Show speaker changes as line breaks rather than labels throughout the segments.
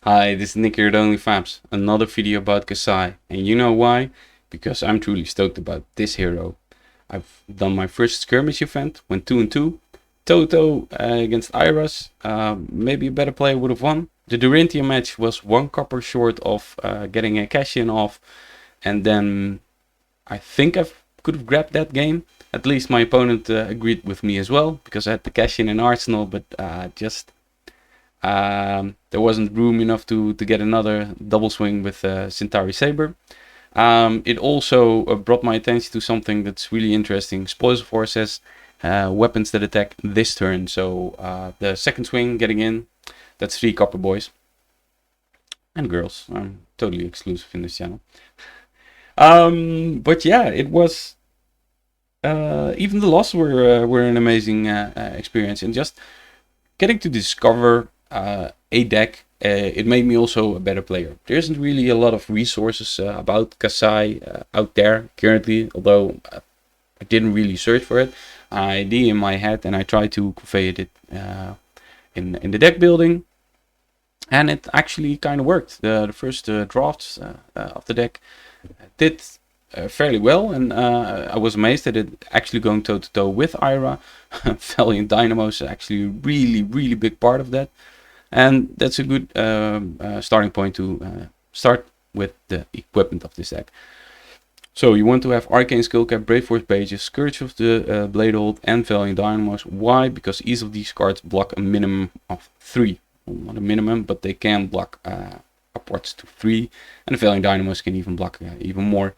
Hi, this is Nick here at OnlyFabs. Another video about Kassai. And you know why? Because I'm truly stoked about this hero. I've done my first skirmish event, went 2 and 2. Toto against Iras. Maybe a better player would have won. The Durintia match was one copper short of getting a cash in off. And then I think I could have grabbed that game. At least my opponent agreed with me as well, because I had the cash in Arsenal, but just there wasn't room enough to get another double swing with Centauri Saber. It also brought my attention to something that's really interesting. Spoils Force says weapons that attack this turn. So the second swing getting in, that's 3 copper boys. And girls. I'm totally exclusive in this channel. But yeah, it was... even the losses were an amazing experience. And just getting to discover a deck, it made me also a better player. There isn't really a lot of resources about Kassai out there currently, although I didn't really search for it. I had in my head and I tried to convey it in the deck building, and it actually kind of worked. The first drafts of the deck did fairly well, and I was amazed that it actually going toe to toe with Ira. Valiant Dynamo is actually a really big part of that. And that's a good starting point to start with the equipment of this deck. So you want to have Arcane Skullcap, Brave Force Pages, Scourge of the Bladehold, and Valiant Dynamos. Why? Because each of these cards block a minimum of 3. Well, not a minimum, but they can block upwards to 3. And the Valiant Dynamos can even block even more.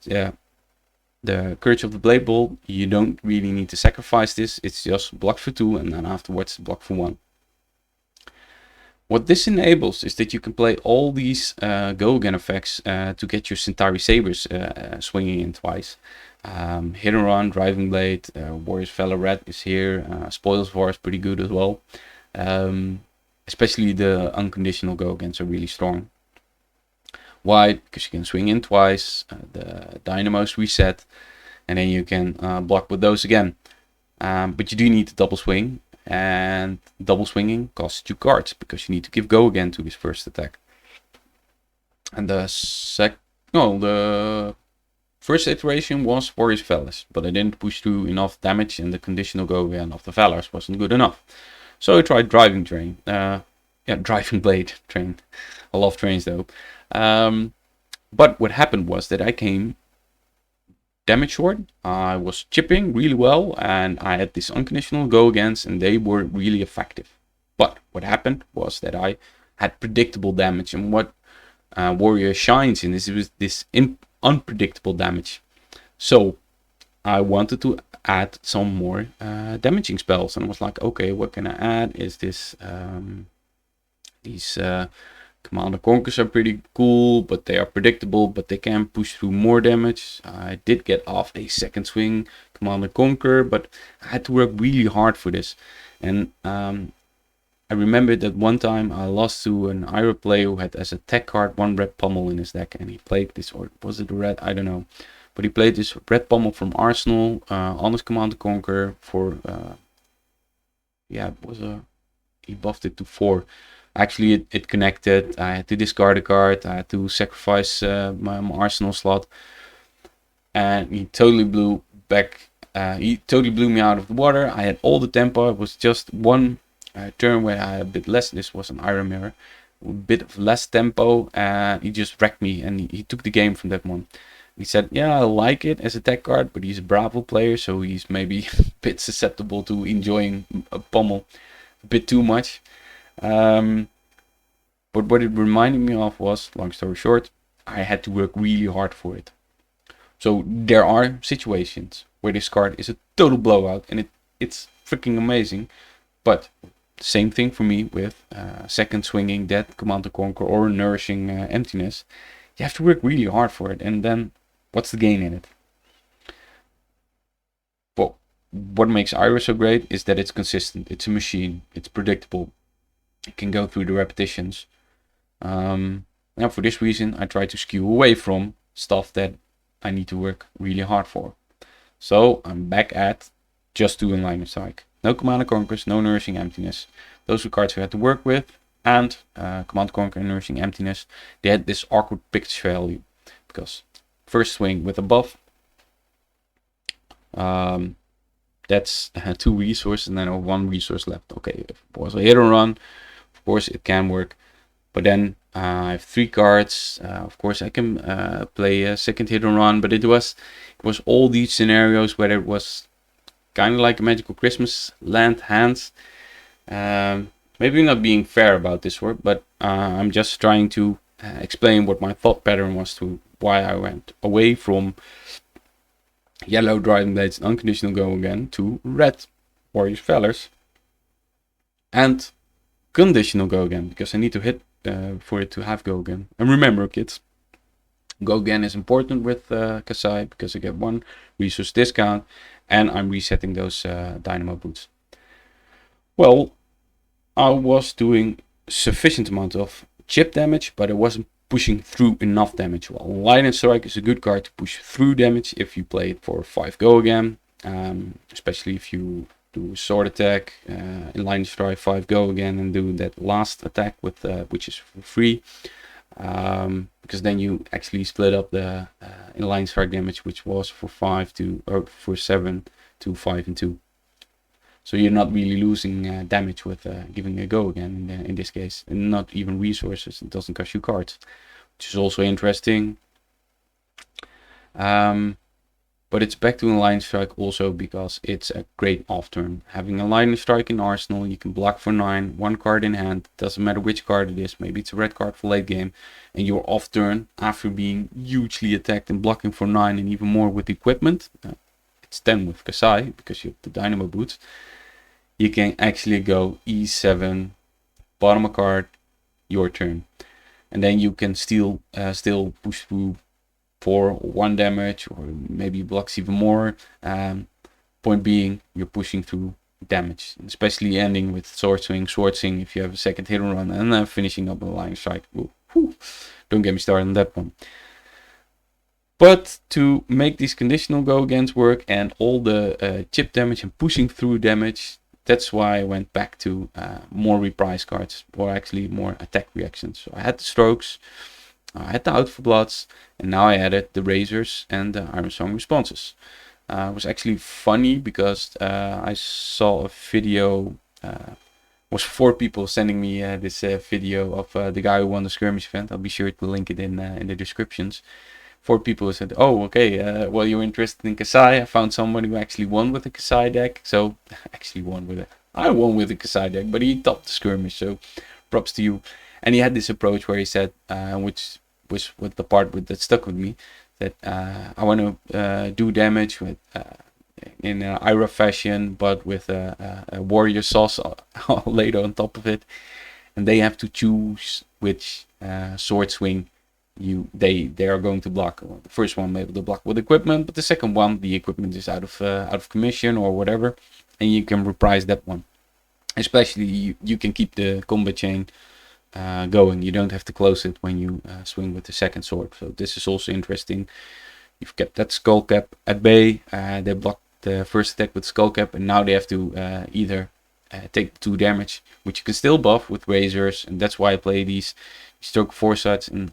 The Courage of the Bladehold, you don't really need to sacrifice this. It's just block for 2 and then afterwards block for 1. What this enables is that you can play all these go again effects to get your Centauri Sabers swinging in twice. Hit and Run, Driving Blade, Warriors Valor Red is here, Spoils War is pretty good as well. Especially the unconditional go agains are really strong. Why? Because you can swing in twice, the Dynamos reset, and then you can block with those again. But you do need to double swing, and double swinging costs 2 cards because you need to give go again to his first attack. And the first iteration was Warriors Valors, but I didn't push through enough damage, and the conditional go again of the Valors wasn't good enough. So I tried Driving Train. Driving Blade Train. I love trains though. But what happened was that I came damage short. I was chipping really well, and I had this unconditional go against, and they were really effective. But what happened was that I had predictable damage, and what Warrior shines in is this unpredictable damage. So I wanted to add some more damaging spells, and I was like, okay, what can I add? Is this these Command and Conquers are pretty cool, but they are predictable, but they can push through more damage. I did get off a second swing Command and Conquer, but I had to work really hard for this. And I remember that one time I lost to an Ira player who had as a tech card 1 red pommel in his deck, and he played this, or was it red? I don't know. But he played this red pommel from Arsenal on his Command and Conquer for, he buffed it to 4. Actually, it connected. I had to discard a card. I had to sacrifice my Arsenal slot, and he totally blew back. He totally blew me out of the water. I had all the tempo. It was just one turn where I had a bit less. This was an Iron Mirror, a bit of less tempo, and he just wrecked me. And he took the game from that one. He said, "Yeah, I like it as a tech card, but he's a Bravo player, so he's maybe a bit susceptible to enjoying a pommel a bit too much." But what it reminded me of was, long story short, I had to work really hard for it. So there are situations where this card is a total blowout, and it's freaking amazing. But same thing for me with second swinging that Command and Conquer or Nourishing Emptiness. You have to work really hard for it, and then what's the gain in it? Well, what makes Iris so great is that it's consistent. It's a machine. It's predictable. It can go through the repetitions. Now for this reason, I try to skew away from stuff that I need to work really hard for. So I'm back at just doing line of sight. No Command and Conquers, no Nourishing Emptiness. Those were cards we had to work with. and Command Conquer and Nourishing Emptiness, they had this awkward pitch value, because first swing with a buff, that's 2 resources and then 1 resource left. Okay, if it was a hit and run, of course it can work, but then I have 3 cards. Of course I can play a second hit and run, but it was all these scenarios where it was kind of like a Magical Christmas land hands. Maybe not being fair about this work, but I'm just trying to explain what my thought pattern was to why I went away from yellow Driving Blades and Unconditional Go Again to red Warriors Valors and Conditional Go Again, because I need to hit for it to have Go Again. And remember, kids, Go Again is important with Kassai, because I get 1 resource discount and I'm resetting those Dynamo Boots. Well, I was doing sufficient amount of chip damage, but I wasn't pushing through enough damage. Well, Lightning Strike is a good card to push through damage if you play it for 5 Go Again, especially if you do a sword attack in Lightning Strike 5 Go Again and do that last attack with which is for free, because then you actually split up the in Lightning Strike damage, which was for 7 to 5 and 2. So you're not really losing damage with giving a Go Again in this case, and not even resources. It doesn't cost you cards, which is also interesting. But it's back to a Lightning Strike also because it's a great off turn. Having a Lightning Strike in Arsenal, you can block for 9, 1 card in hand. Doesn't matter which card it is. Maybe it's a red card for late game, and you're off turn after being hugely attacked and blocking for 9 and even more with equipment. It's 10 with Kassai because you have the Dynamo Boots. You can actually go E7, bottom a card, your turn, and then you can still push through for 1 damage, or maybe blocks even more. Point being, you're pushing through damage, especially ending with sword swing if you have a second hit and run, and finishing up with a Lightning Strike. Ooh, don't get me started on that one. But to make these conditional Go Agains work and all the chip damage and pushing through damage, that's why I went back to more reprise cards, or actually more attack reactions. So I had the Strokes, I had the Out for Bloods, and now I added the Razors and the Iron Song responses. It was actually funny because I saw a video, was 4 people sending me this video of the guy who won the skirmish event. I'll be sure to link it in the descriptions. 4 people said, oh, okay, well, you're interested in Kassai. I found someone who actually won with the Kassai deck. So, actually won with it. I won with the Kassai deck, but he topped the skirmish, so props to you. And he had this approach where he said, which was with the part that stuck with me, that I want to do damage with in an Ira fashion, but with a warrior sauce later on top of it. And they have to choose which sword swing they are going to block. The first one maybe to block with equipment, but the second one, the equipment is out of commission or whatever, and you can reprise that one. Especially you can keep the combat chain going. You don't have to close it when you swing with the second sword. So this is also interesting. You've kept that skull cap at bay. They blocked the first attack with skull cap, and now they have to either take 2 damage, which you can still buff with Razors, and that's why I play these Stroke Foresights. And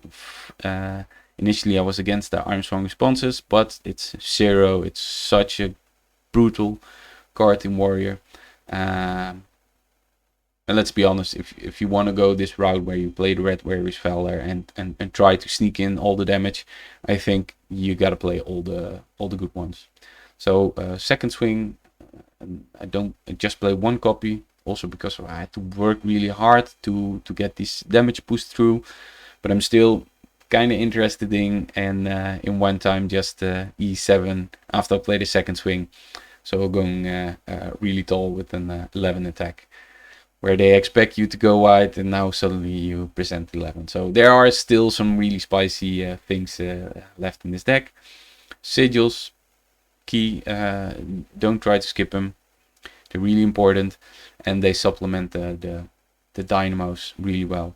initially I was against the Iron Song responses, but it's 0. It's such a brutal card in Warrior. And let's be honest, if you want to go this route where you play the Red Warriors Valor and try to sneak in all the damage, I think you gotta play all the good ones. So second swing, I just play 1 copy, also because I had to work really hard to get this damage pushed through, but I'm still kind of interested in one time just E7 after I play the second swing. So going really tall with an 11 attack, where they expect you to go wide, and now suddenly you present 11. So there are still some really spicy things left in this deck. Sigils, key, don't try to skip them. They're really important, and they supplement the dynamos really well.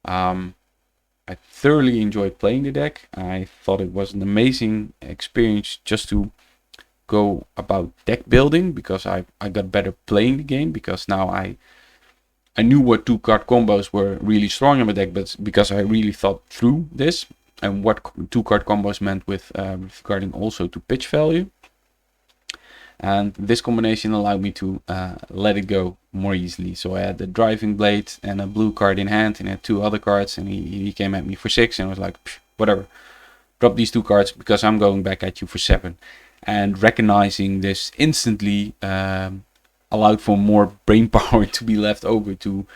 I thoroughly enjoyed playing the deck. I thought it was an amazing experience just to go about deck building, because I got better playing the game, because now I I knew what 2-card combos were really strong in my deck, but because I really thought through this and what 2-card combos meant with regarding also to pitch value. And this combination allowed me to let it go more easily. So I had the driving blade and a blue card in hand, and I had 2 other cards, and he came at me for 6, and I was like, whatever, drop these 2 cards because I'm going back at you for 7. And recognizing this instantly allowed for more brain power to be left over to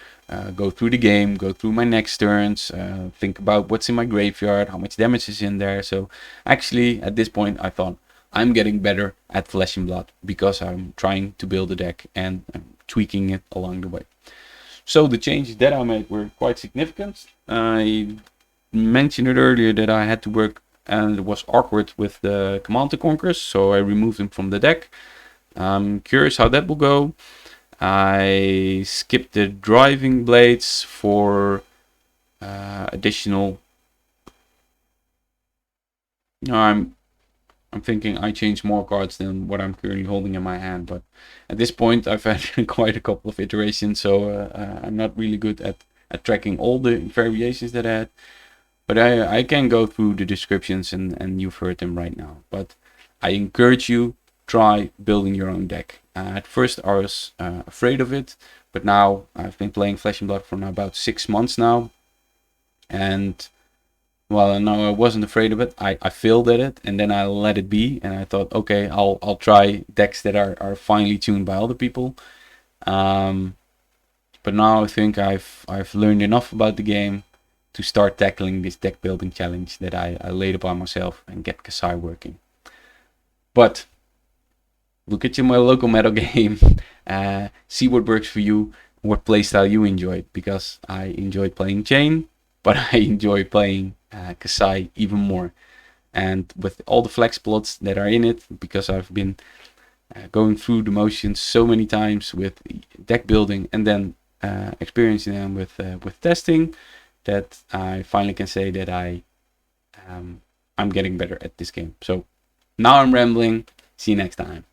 go through the game, go through my next turns, think about what's in my graveyard, how much damage is in there. So actually at this point I thought, I'm getting better at Flesh and Blood because I'm trying to build a deck and I'm tweaking it along the way. So the changes that I made were quite significant. I mentioned it earlier that I had to work, and it was awkward with the Command and Conquerors, so I removed them from the deck. I'm curious how that will go. I skipped the driving blades for additional. I'm thinking I changed more cards than what I'm currently holding in my hand, but at this point I've had quite a couple of iterations, so I'm not really good at tracking all the variations that I had. But I can go through the descriptions and you've heard them right now. But I encourage you, try building your own deck. At first I was afraid of it, but now I've been playing Flesh and Blood for about 6 months now. And well, no, I wasn't afraid of it. I failed at it, and then I let it be, and I thought, okay, I'll try decks that are finely tuned by other people. But now I think I've learned enough about the game to start tackling this deck building challenge that I laid upon myself and get Kassai working. But look at my local meta game, see what works for you, what playstyle you enjoyed, because I enjoyed playing Chain, but I enjoy playing Kassai even more. And with all the flex plots that are in it, because I've been going through the motions so many times with deck building and then experiencing them with testing, that I finally can say that I'm getting better at this game. So now I'm rambling. See you next time.